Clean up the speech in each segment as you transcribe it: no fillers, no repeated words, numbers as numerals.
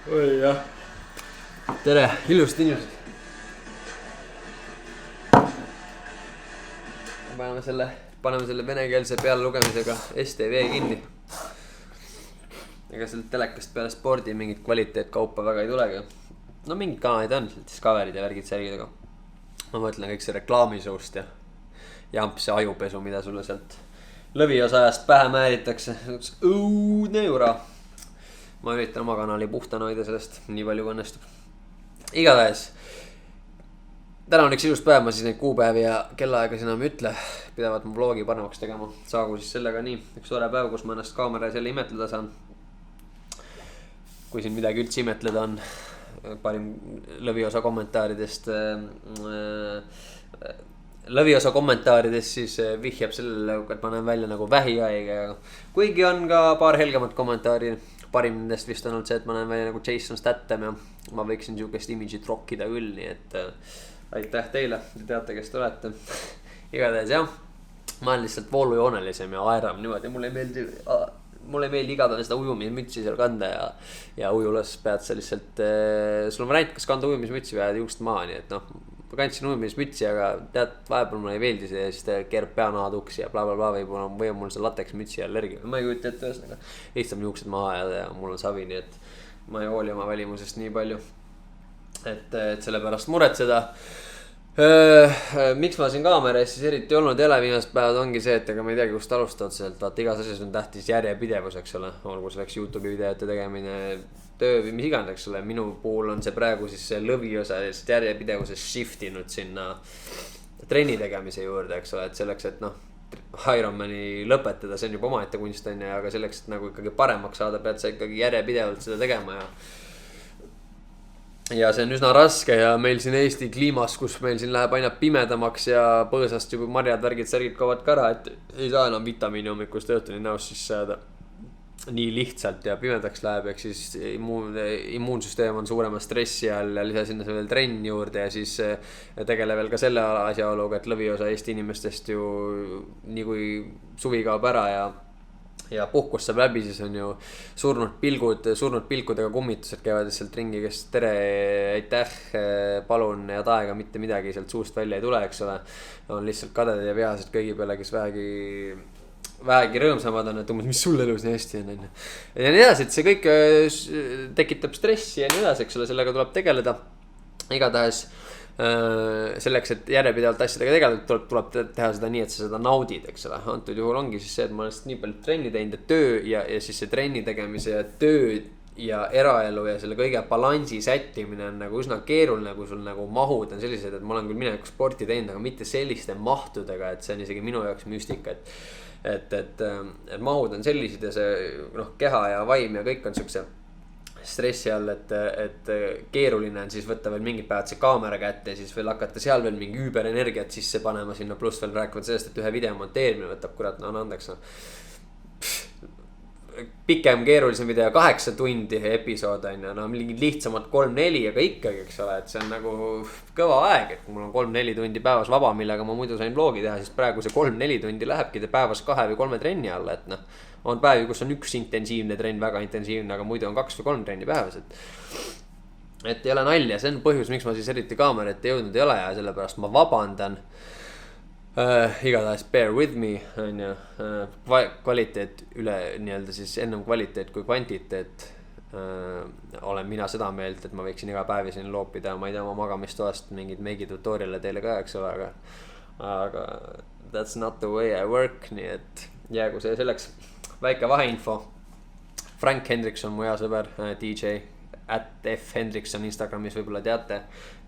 oi jah. Tere, ilusad inimesed. Paneme selle venekeelse pealelugemisega STV kinni. Ega sealt telekast peale spordi mingit kvaliteetkaupa väga ei tulegi. No mingid kanalid on, Discoverid ja värgid särgid, aga ma mõtlen kõik see reklaamisõust ja jamps ja ajupesu, mida sulle sealt lõviosajast pähe määritakse. Õudne jura. Ma üritan oma kanali puhtana hoida sellest, nii palju kui õnnestub. Igatahes, täna on üks ilus päev, ma siis neid kuupäevi ja kellaaega enam ei ütle. Pidavat mu vlogi paremaks tegema. Saagu siis sellega nii. Üks tore päev, kus ma ennast kaamera jälle imetleda saan. Kui siin midagi üldse imetleda on. Parim lõviosa kommentaaridest siis vihjab sellele, et ma näen välja nagu vähihaige. Kuigi on ka paar helgemat kommentaari. Parim nendest vist on olnud see, et ma näen välja nagu Jason Statham ja ma võiksin siukest imidžit rockida küll, nii et aitäh teile, te teate, kes te olete. Igatahes jah, ma olen lihtsalt voolujoonelisem ja aeram niimoodi, mulle ei meeldi igatahes seda ujumismütsi seal kanda ja ujulas pead sa lihtsalt, sul on variant, kas kanda ujumismütsi või ajad juust maha, nii et noh, ma kandsin ujumismütsi, aga tead, vahepeal mulle ei meeldi see ja siis ta keerab peanaha tuksi ja blablabla või on mul see lateksmütsi allergi. Ma ei kujuta ette ühesõnaga, lihtsalt juuksed maha ja mul on savi, nii et ma ei hooli oma välimusest nii palju, et sellepärast muretseda. Miks ma siin kaamera ees siis eriti olnud jälle viimased päevad ongi see, et ega ma ei teagi, kust alustada sealt, vaata igas asjas on tähtis järjepidevus, eks ole, olgu selleks YouTube'i videote tegemine, töö või mis iganes, eks ole, minu puhul on see praegu siis see lõviosa järjepidevuses shiftinud sinna trenni tegemise juurde, eks ole, et selleks, et noh, Ironmani lõpetada, see on juba omaette kunst on ja aga selleks, et nagu ikkagi paremaks saada, pead sa ikkagi järjepidevalt seda tegema ja see on üsna raske ja meil siin Eesti kliimas, kus meil siin läheb aina pimedamaks ja põõsast juba marjad, värgid, särgid kaovad ka ära, et ei saa enam vitamiini hommikust õhtuni näost sisse saada nii lihtsalt ja pimedaks läheb, ehk siis immuunsüsteem on suurema stressi all ja lisa sinna veel trenn juurde ja siis tegele veel ka selle asjaoluga, et lõviosa Eesti inimestest ju nii kui suvi kaob ära ja puhkus saab läbi, siis on ju surnud pilkudega kummitused käivad sealt ringi, kes tere, aitäh, palun ja taega mitte midagi sealt suust välja ei tule, eks ole. On lihtsalt kadedad ja vihased kõigi peale, kes vähegi rõõmsamad on, et umbes, mis sul elus nii hästi on. Ja nii edasi, et see kõik tekitab stressi ja nii edasi, eks ole, sellega tuleb tegeleda. Igatahes selleks, et järjepidevalt asjadega tegeleda, tuleb teha seda nii, et sa seda naudid, eks ole. Antud juhul ongi siis see, et ma olen nii palju trenni teinud ja töö ja siis see trenni tegemise ja töö ja eraelu ja selle kõige balansi sättimine on nagu üsna keeruline, kui sul nagu mahud on sellised, et ma olen küll minevikus sporti teinud, aga mitte selliste mahtudega, et see on isegi minu jaoks müstika, et mahud on sellised ja see keha ja vaim ja kõik on siukse stressi all, et keeruline on siis võtta veel mingid päevad see kaamera kätte ja siis veel hakata seal veel mingi üüberenergiat sisse panema sinna, pluss veel rääkivad sellest, et ühe video monteerimine võtab kurat, no andeks pikem keerulisem video 8 tundi episood on ja no mingid lihtsamad 3-4, aga ikkagi, eks ole, et see on nagu kõva aeg, et mul on 3-4 tundi päevas vaba, millega ma muidu sain vlogi teha, siis praegu see 3-4 tundi lähebki päevas 2 või 3 trenni alla, et noh, on päevi, kus on üks intensiivne trenn, väga intensiivne, aga muidu on 2 või 3 trenni päevas, et ei ole nalja, see on põhjus, miks ma siis eriti kaamerat jõudnud ei ole ja sellepärast ma vabandan. Igatahes bear with me on ju, kvaliteet üle nii-öelda siis ennem kvaliteet kui kvantiteet. Olen mina seda meelt, et ma võiksin iga päevi siin loopida, ma ei tea, oma magamistoast mingid meigi tutorial'e teile ka, eks ole, aga that's not the way I work, nii et jäägu see selleks. Väike vaheinfo. Frank Hendrikson, mu hea sõber, DJ @fhendrikson Instagramis võib-olla teate,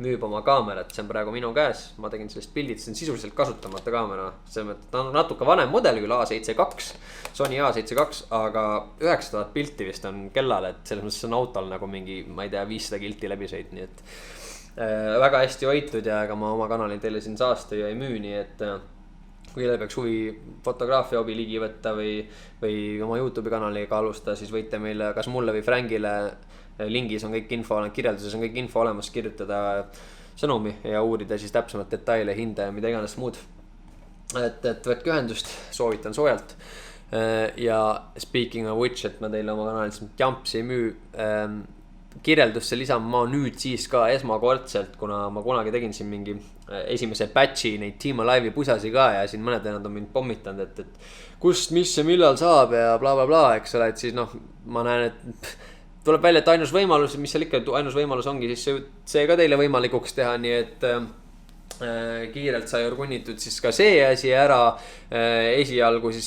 müüb oma kaamerat, see on praegu minu käes, ma tegin sellest pildid, see on sisuliselt kasutamata kaamera, ta on natuke vanem mudel küll, A72, Sony A72, aga 9000 pilti vist on kellal, et selles mõttes on autol nagu mingi, ma ei tea, 500 kilti läbi sõit, nii et väga hästi hoitud ja ega ma oma kanali teile siin saasta ja ei müü, nii et kui teil peaks huvi fotograafia hobi ligi võtta või oma YouTube'i kanaliga alustada, siis võite meile, kas mulle või Frankile, lingis on kõik info, kirjelduses on kõik info olemas, kirjutada sõnumi ja uurida siis täpsemalt detaile, hinda ja mida iganes muud. Et võtke ühendust, soovitan soojalt. Ja speaking of which, et ma teile oma kanalis Jumpsi ei müü, kirjeldusse lisama ma nüüd siis ka esmakordselt, kuna ma kunagi tegin siin mingi esimese batch'i neid Team Alive'i pusasi ka ja siin mõned vennad on mind pommitanud, et kust, mis ja millal saab ja bla bla bla, eks ole, et siis noh, ma näen, et tuleb välja, et ainus võimalus, mis seal ikka ainus võimalus ongi siis see ka teile võimalikuks teha, nii et kiirelt sai orgunnitud siis ka see asi ära, esialgu siis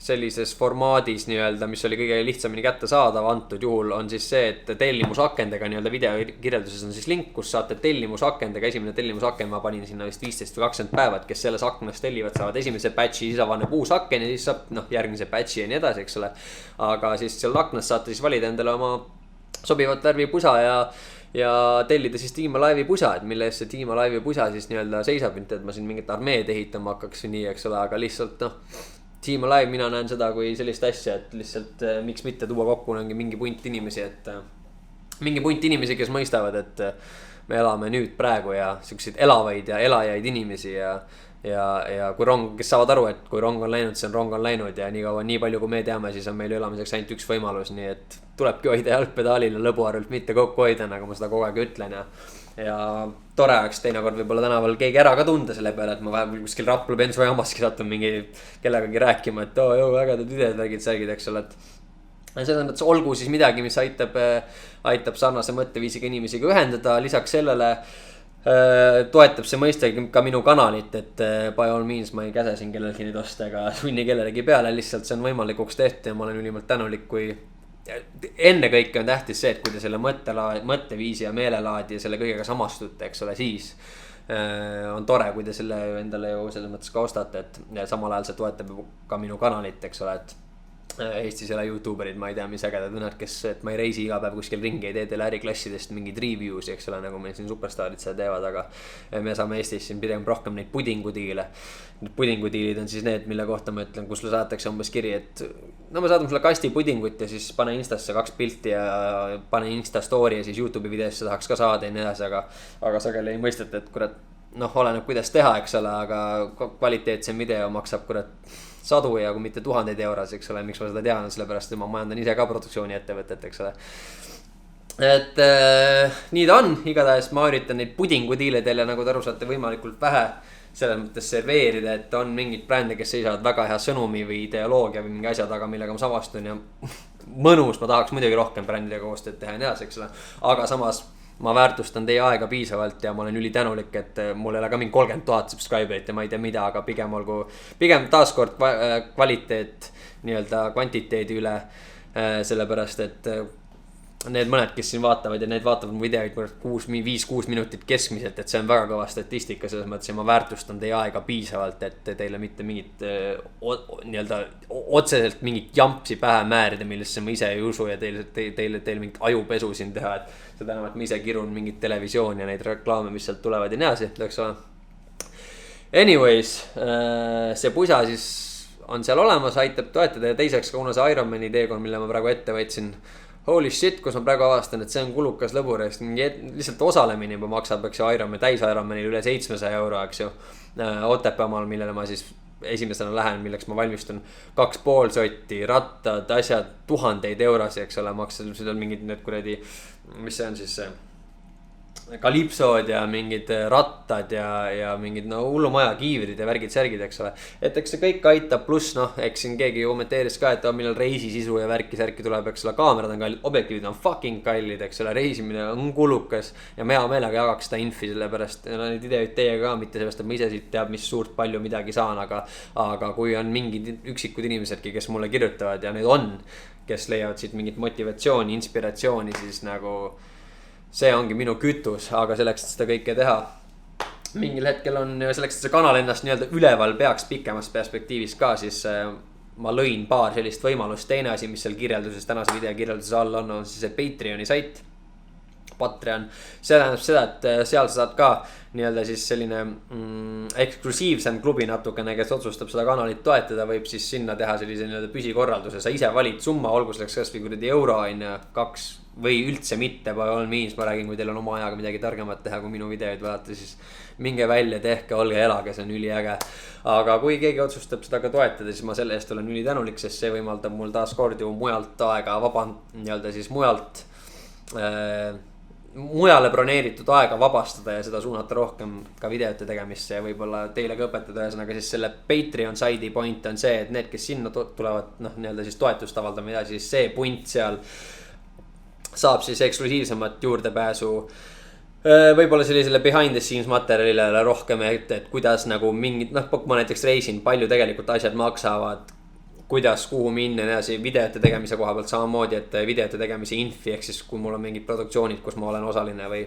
sellises formaadis nii-öelda, mis oli kõige lihtsamini kättesaadav antud juhul, on siis see, et tellimusakendega nii-öelda videokirjelduses on siis link, kus saate tellimusakendega, esimene tellimusaken ma panin sinna vist 15 või 20 päeva, et kes selles aknas tellivad, saavad esimese batch'i, siis avaneb uus aken ja siis saab järgmise batch'i ja nii edasi, eks ole. Aga siis seal aknas saate siis valida endale oma sobivat värvi pusa ja tellida siis Team Alive'i pusa, et mille eest see Team Alive'i pusa siis nii-öelda seisab, et ma siin mingit armeed ehitama hakkaks või nii, eks ole, aga lihtsalt Team Alive, mina näen seda kui sellist asja, et lihtsalt miks mitte tuua kokku mingi punt inimesi, kes mõistavad, et me elame nüüd praegu ja selliseid elavaid ja elajaid inimesi ja kui rong, kes saavad aru, et kui rong on läinud, see rong on läinud ja nii palju kui me teame, siis on meil elamiseks ainult üks võimalus, nii et tulebki hoida jalgpedaalil ja lõbuarvelt mitte kokku hoida, nagu ma seda kogu aeg ütlen ja tore oleks teinekord võib-olla tänaval keegi ära ka tunda selle peale, et ma vahepeal kuskil Rapla bensujaamaski satun mingi kellegagi rääkima, et ägedad videod, särgid, eks ole, et selles mõttes olgu siis midagi, mis aitab sarnase mõtteviisiga inimesiga ühendada, lisaks sellele toetab see mõistagi ka minu kanalit, et by all means ma ei käse siin kellelgi neid osta ega sunni kellelegi peale, lihtsalt see on võimalikuks tehtud ja ma olen ülimalt tänulik, kui enne kõike on tähtis see, et kui te selle mõtteviisi ja meelelaadi ja selle kõigega samastute, eks ole, siis on tore, kui te selle endale ju selles mõttes ka ostate, et samal ajal see toetab ka minu kanalit, eks ole, et Eestis ei ole youtuberid, ma ei tea, mis ägedad vennad, et ma ei reisi iga päev kuskil ringi, ei tee teile äriklassidest mingeid review'si, eks ole, nagu meil siin superstaarid seda teevad, aga me saame Eestis siin pigem rohkem neid pudingudiile. Need pudingudiilid on siis need, mille kohta ma ütlen, kus sulle saadetakse umbes kiri, et no ma saadan sulle kasti pudingut ja siis pane Instasse 2 pilti ja pane Insta story ja siis YouTube'i videosse tahaks ka saada ja nii edasi, aga sageli ei mõisteta, et kurat, oleneb kuidas teha, eks ole, aga kvaliteetsem video maksab kurat sadu ja kui mitte 1000 euros, eks ole, miks ma seda tean, sellepärast et ma majandan ise ka produktsiooni ettevõtet, eks ole. Et nii ta on, igatahes ma üritan neid pudingudiile teile, nagu te aru saate, võimalikult vähe selles mõttes serveerida, et on mingid brändid, kes seisavad väga hea sõnumi või ideoloogia või mingi asja taga, millega ma samastun ja mõnus, ma tahaks muidugi rohkem brändidega koostööd teha ja nii edasi, eks ole, aga samas ma väärtustan teie aega piisavalt ja ma olen ülitänulik, et mul ei ole ka mingi 30 000 subscriberit ja ma ei tea mida, aga pigem taaskord kvaliteet nii-öelda kvantiteedi üle, sellepärast et need mõned, kes siin vaatavad ja need vaatavad mu videoid 5-6 minutit keskmiselt, et see on väga kõva statistika selles mõttes ja ma väärtustan teie aega piisavalt, et teile mitte mingit nii-öelda otseselt mingit jampsi pähe määrida, millesse ma ise ei usu ja teile mingit ajupesu siin teha, et seda enam, et ma ise kirun mingit televisiooni ja neid reklaame, mis sealt tulevad ja nii edasi, eks ole. Anyways, see pusa siis on seal olemas, aitab toetada ja teiseks ka kuna see Ironmani teekond, mille ma praegu ette võtsin, holy shit, kus ma praegu avastan, et see on kulukas lõbur, lihtsalt osalemine juba maksab, eks ju, täis Ironmanil üle 700 euro, eks ju, Otepäämaal, millele ma siis esimesena lähen, milleks ma valmistun 2,5 sotti, rattad, asjad, 1000 eurosi, eks ole, maksab seda mingid need kuradi, mis see on siis see kalipsod ja mingid rattad ja mingid hullumaja kiivrid ja värgid-särgid, eks ole. Et eks see kõik aitab, pluss eks siin keegi kommenteeris ka, et millal reisisisu ja värki-särki tuleb, eks ole, kaamerad on kallid, objektiivid on fucking kallid, eks ole, reisimine on kulukas ja ma hea meelega jagaks seda infi, sellepärast neid ideid teiega ka, mitte sellest, et ma ise siit teab, mis suurt palju midagi saan, aga kui on mingid üksikud inimesedki, kes mulle kirjutavad ja need on, kes leiavad siit mingit motivatsiooni, inspiratsiooni, siis nagu see ongi minu kütus, aga selleks, et seda kõike teha mingil hetkel on selleks, et see kanal ennast nii-öelda üleval peaks pikemas perspektiivis ka, siis ma lõin paar sellist võimalust. Teine asi, mis seal kirjelduses, tänase video kirjelduses all on siis see Patreoni sait. Patreon. See tähendab seda, et seal sa saad ka nii-öelda siis selline eksklusiivsem klubi natukene, kes otsustab seda kanalit toetada, võib siis sinna teha sellise nii-öelda püsikorralduse. Sa ise valid summa, olgu selleks kas või kuradi euro on 2 või üldse mitte, ma räägin, kui teil on oma ajaga midagi targemat teha, kui minu videoid vaadata, siis minge välja, tehke, olge, elage, see on üliäge. Aga kui keegi otsustab seda ka toetada, siis ma selle eest olen ülitänulik, sest see võimaldab mul taas kord ju mujalt aega nii-öelda siis mujale broneeritud aega vabastada ja seda suunata rohkem ka videote tegemisse ja võib-olla teile ka õpetada. Ühesõnaga siis selle Patreon side'i point on see, et need, kes sinna tulevad nii-öelda siis toetust avaldama ja siis see punt seal saab siis eksklusiivsemat juurdepääsu võib-olla sellisele behind the scenes materjalile rohkem, et kuidas nagu mingid, kui ma näiteks reisin, palju tegelikult asjad maksavad, kuidas, kuhu minna ja see videote tegemise koha pealt samamoodi, et videote tegemise infi, ehk siis kui mul on mingid produktsioonid, kus ma olen osaline või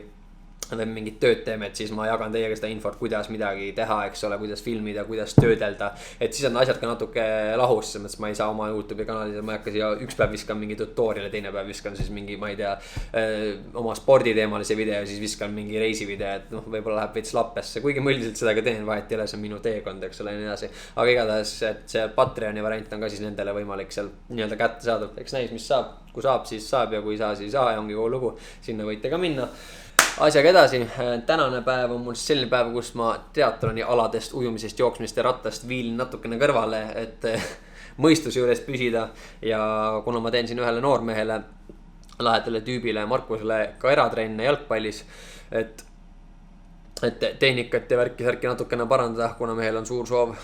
mingid tööd teeme, et siis ma jagan teiega seda infot, kuidas midagi teha, eks ole, kuidas filmida, kuidas töödelda. Et siis on asjad ka natuke lahus, selles mõttes ma ei saa oma YouTube'i kanalil, ma ei hakka siia üks päev viskan mingi tutorial'e, teine päev viskan siis mingi, ma ei tea, oma sporditeemalise video, siis viskan mingi reisivideo, et võib-olla läheb veits lappesse, kuigi ma üldiselt seda ka teen, vahet ei ole, see on minu teekond, eks ole, ja nii edasi. Aga igatahes, et see Patreoni variant on ka siis nendele võimalik seal nii-öelda kätte saada, eks näis, mis saab, kui saab, siis saab ja kui ei saa, siis ei saa ja ongi kogu lugu, sinna võite ka minna. Asjaga edasi, tänane päev on mul selline päev, kus ma teatroni aladest, ujumisest, jooksmist ja rattast viilin natukene kõrvale, et mõistuse juures püsida. Ja kuna ma teen siin ühele noormehele, lahedale tüübile Markusele ka eratrenne jalgpallis, et tehnikat ja värki natukene parandada, kuna mehel on suur soov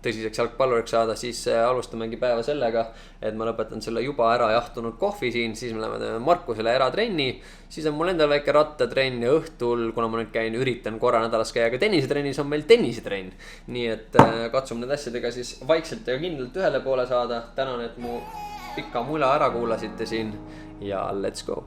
tõsiseks jalgpalluriks saada, siis alustamegi päeva sellega, et ma lõpetan selle juba ära jahtunud kohvi siin, siis me läheme Markusele eratrenni, siis on mul endal väike rattatrenn ja õhtul, kuna ma nüüd üritan korra nädalas käia ka tennisetrennis, on meil tennisetrenn. Nii et katsume need asjadega siis vaikselt ja kindlalt ühele poole saada. Tänan, et mu pika mula ära kuulasite siin ja let's go.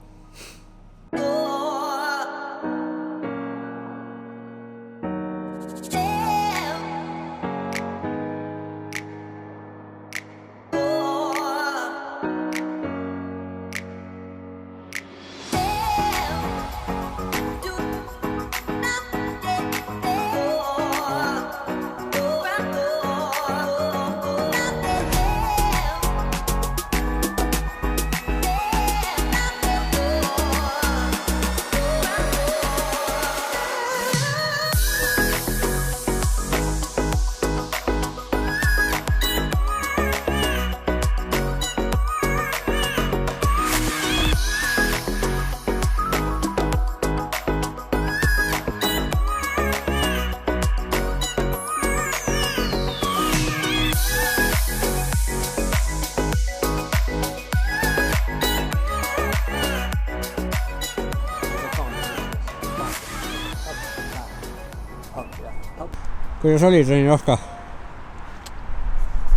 Kuidas oli trenni Oska?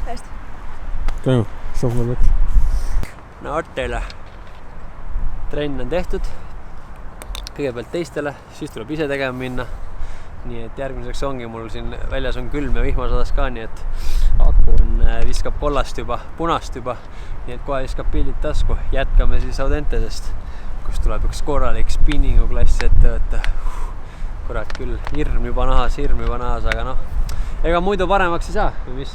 Hästi. Käimu, sohval võtta. No teile. Trenn on tehtud. Kõigepealt teistele, siis tuleb ise tegema minna. Nii et järgmiseks ongi mul siin väljas on külm ja vihmasadas ka, nii et aku viskab kollast juba, punast juba. Nii et kohe viskab pildid tasku. Jätkame siis Audentesest, kus tuleb üks korralik spinningu klass ette võtta. Kurat küll, hirm juba nahas, aga ega muidu paremaks ei saa, või mis?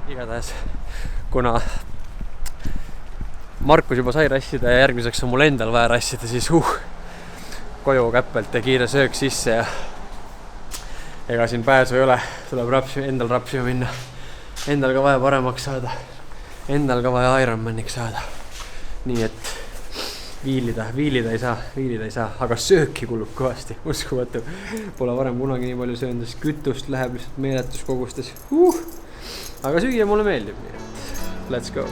Igatahes, kuna Markus juba sai rassida ja järgmiseks on mul endal vaja rassida, siis koju käppelt ja kiire söök sisse ja ega siin pääsu ei ole, tuleb endal rapsima minna. Endal ka vaja paremaks saada, endal ka vaja Ironmaniks saada. Nii et viilida ei saa, aga sööki kulub kõvasti, uskumatu. Pole varem kunagi nii palju söönud, sest kütust läheb lihtsalt meeletus kogustes. Aga süüa mulle meeldib, nii et let's go.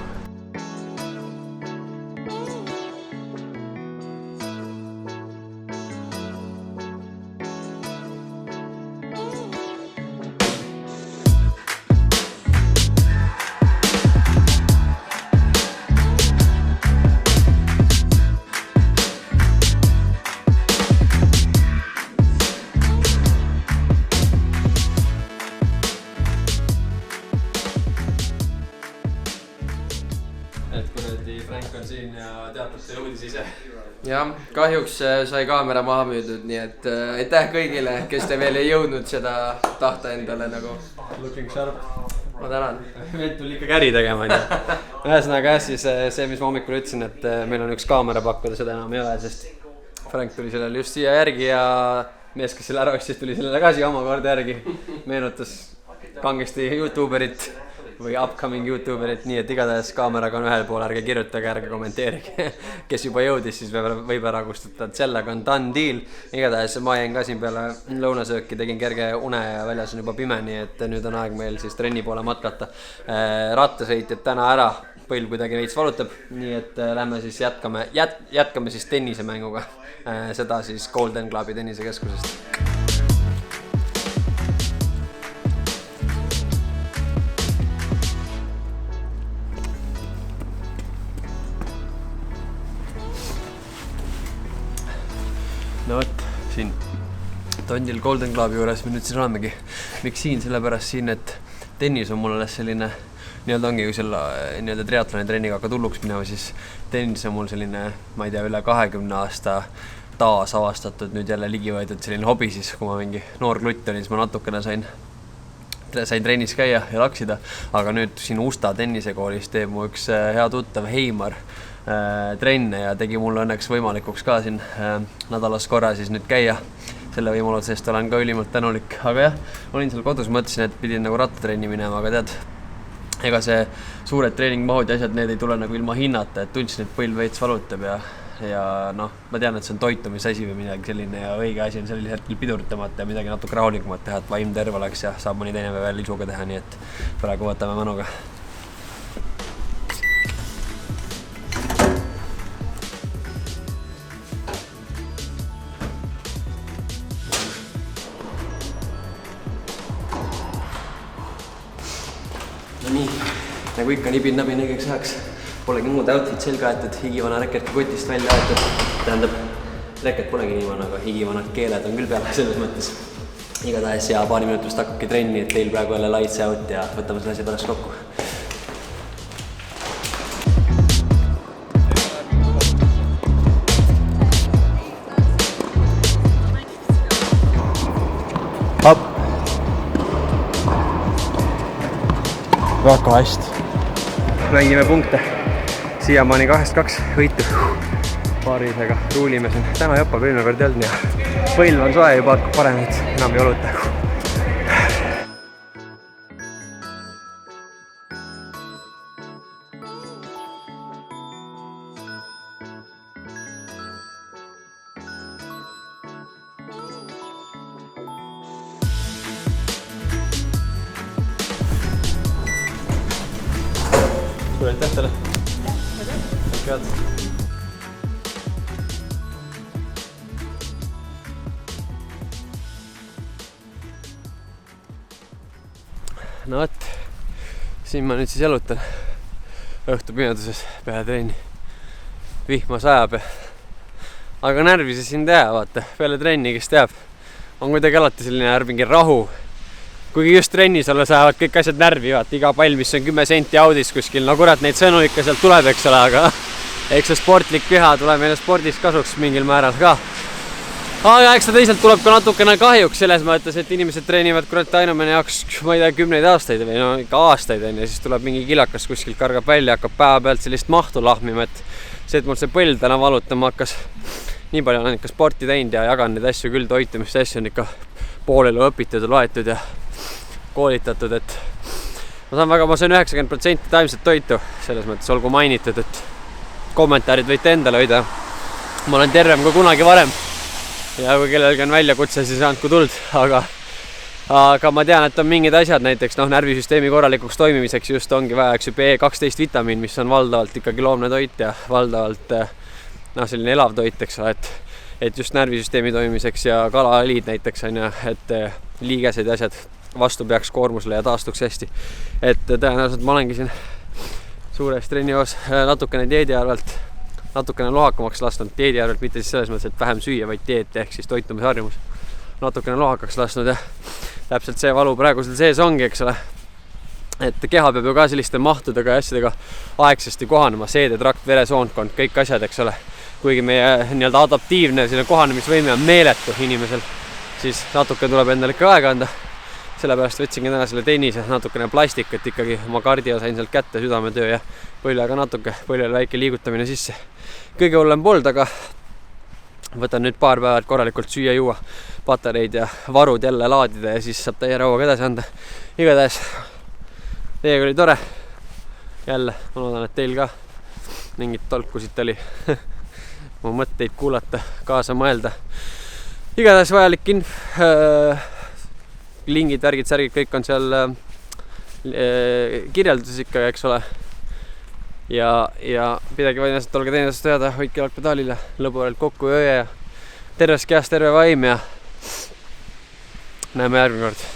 siin ja teatab teile uudis ise. Jah, kahjuks sai kaamera maha müüdud, nii et aitäh kõigile, kes te veel ei jõudnud seda tahta endale nagu. Looking sharp. Ma tänan. Meil tuli ikka käri tegema. Ühesõnaga siis see, mis ma hommikul ütlesin, et meil on üks kaamera pakkuda, seda enam ei ole, sest Frank tuli sellele just siia järgi ja mees, kes selle ära ostis, tuli sellele ka siia omakorda järgi. Meenutas kangesti YouTuberit või upcoming YouTuberit, nii et igatahes kaameraga on ühel pool, ärge kirjutage, ärge kommenteerige. Kes juba jõudis, siis võib ära kustutada, et sellega on done deal. Igatahes ma jäin ka siin peale lõunasööki, tegin kerge une ja väljas on juba pime, nii et nüüd on aeg meil siis trenni poole matkata. Rattasõitjad täna ära, põlv kuidagi veits valutab, nii et lähme siis jätkame siis tennisemänguga. Seda siis Golden Clubi tennisekeskusest. No võt, siin Tondil Golden Clubi juures me nüüd siin olemegi. Miks siin? Sellepärast siin, et tennis on mul alles selline, nii-öelda ongi ju selle nii-öelda triatloni trenniga hakka tulluks minema, siis tennis on mul selline, ma ei tea, üle 20 aasta taas avastatud, nüüd jälle ligi võetud selline hobi siis, kui ma mingi noor klutt olin, siis ma natukene sain trennis käia ja laksida, aga nüüd siin Usta tennisekoolis teeb mu üks hea tuttav Heimar trenne ja tegi mulle õnneks võimalikuks ka siin nädalas korra siis nüüd käia selle võimaluse, sest olen ka ülimalt tänulik, aga jah, olin seal kodus, mõtlesin, et pidin nagu rattatrenni minema, aga tead, ega see suured treeningmahud ja asjad, need ei tule nagu ilma hinnata, et tundsin, et põlv veits valutab ja noh, ma tean, et see on toitumisasi või midagi selline ja õige asi on sellisel hetkel pidurtamata ja midagi natuke rahulikumat teha, et vaim terve oleks ja saab mõni teine veel lisuga teha, nii et praegu võtame mõnuga. No nii, nagu ikka nibin-nabin õigeks ajaks. Polegi muud outfit selga aetud, higivana reket kotist välja aetud. Tähendab, reket polegi nii vana, aga higivanad keeled on küll peale selles mõttes. Igatahes ja paari minutust hakkabki trenni, et teil praegu jälle lights out ja võtame selle asja pärast kokku. Up. Väga hästi. Mängime punkte. Siiamaani 2-2 võitu. Paarisega ruulime siin. Täna jopab eelmine kord jõudnud ja põlv on soe juba hakkab parem, et enam ei oluta. Suur aitäh teile. Head. No võt, siin ma nüüd siis jalutan õhtu pimeduses peale trenni. Vihma sajab ja aga närvi see siin teha, vaata, peale trenni, kes teab, on kuidagi alati selline mingi rahu. Kuigi just trennis olla saavad kõik asjad närvi, vaata, iga pall, mis on 10 senti audis kuskil, no kurat, neid sõnu ikka sealt tuleb, eks ole, aga eks see sportlik püha tuleb meile spordis kasuks mingil määral ka. Aga eks ta teisalt tuleb ka natukene kahjuks selles mõttes, et inimesed treenivad kurat Ainomene jaoks, ma ei tea, 10 aastaid või no ikka aastaid on ja siis tuleb mingi kilakas kuskilt kargab välja, hakkab päeva pealt sellist mahtu lahmima, et see, et mul see põld täna valutama hakkas, nii palju olen ikka sporti teinud ja jagan neid asju küll, toitumist asju on ikka poolelu õpitud ja loetud ja koolitatud, et ma söön 90% taimset toitu, selles mõttes olgu mainitud, et kommentaarid võite endale hoida. Ma olen tervem kui kunagi varem ja kui kellelgi on väljakutse, siis andku tuld, aga ma tean, et on mingid asjad, näiteks närvisüsteemi korralikuks toimimiseks just ongi vaja, eks ju, B12 vitamiin, mis on valdavalt ikkagi loomne toit ja valdavalt selline elav toit, eks ole, et just närvisüsteemi toimimiseks ja kalaõlid näiteks on ja, et liigesed ja asjad vastu peaks koormusele ja taastuks hästi. Et tõenäoliselt ma olengi siin suures trennios natukene dieedi arvelt, natukene lohakamaks lasknud, dieedi arvelt mitte siis selles mõttes, et vähem süüa, vaid dieet ehk siis toitumisharjumus natukene lohakaks lasknud ja täpselt see valu praegu seal sees ongi, eks ole. et keha peab ju ka selliste mahtudega ja asjadega aegsasti kohanema, seedetrakt, veresoonkond, kõik asjad, eks ole. Kuigi meie nii-öelda adaptiivne kohanemisvõime on meeletu inimesel, siis natuke tuleb endale ikka aega anda. Sellepärast võtsingi täna selle tennise natukene plastikut ikkagi, oma kardio sain sealt kätte, südametöö ja põllega natuke, põljele väike liigutamine sisse. Kõige hullem polnud, aga võtan nüüd paar päeva, et korralikult süüa juua, patareid ja varud jälle laadida ja siis saab täie rauaga edasi anda. Igatahes teiega oli tore. Jälle, ma loodan, et teil ka mingit tolkusid oli mu mõtteid kuulata, kaasa mõelda. Igatahes vajalik lingid, värgid, särgid, kõik on seal kirjelduses ikka, eks ole. Ja pidagi vainasest, olge teenesest teada, hoidke jalgpedaalile, lõbuarelt kokku öö ja terves kehas terve vaim ja näeme järgmine kord.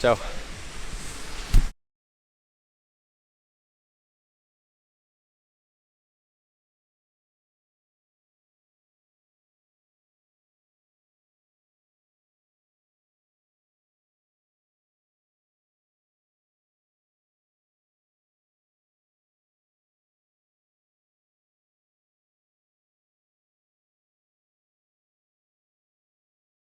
Tšau!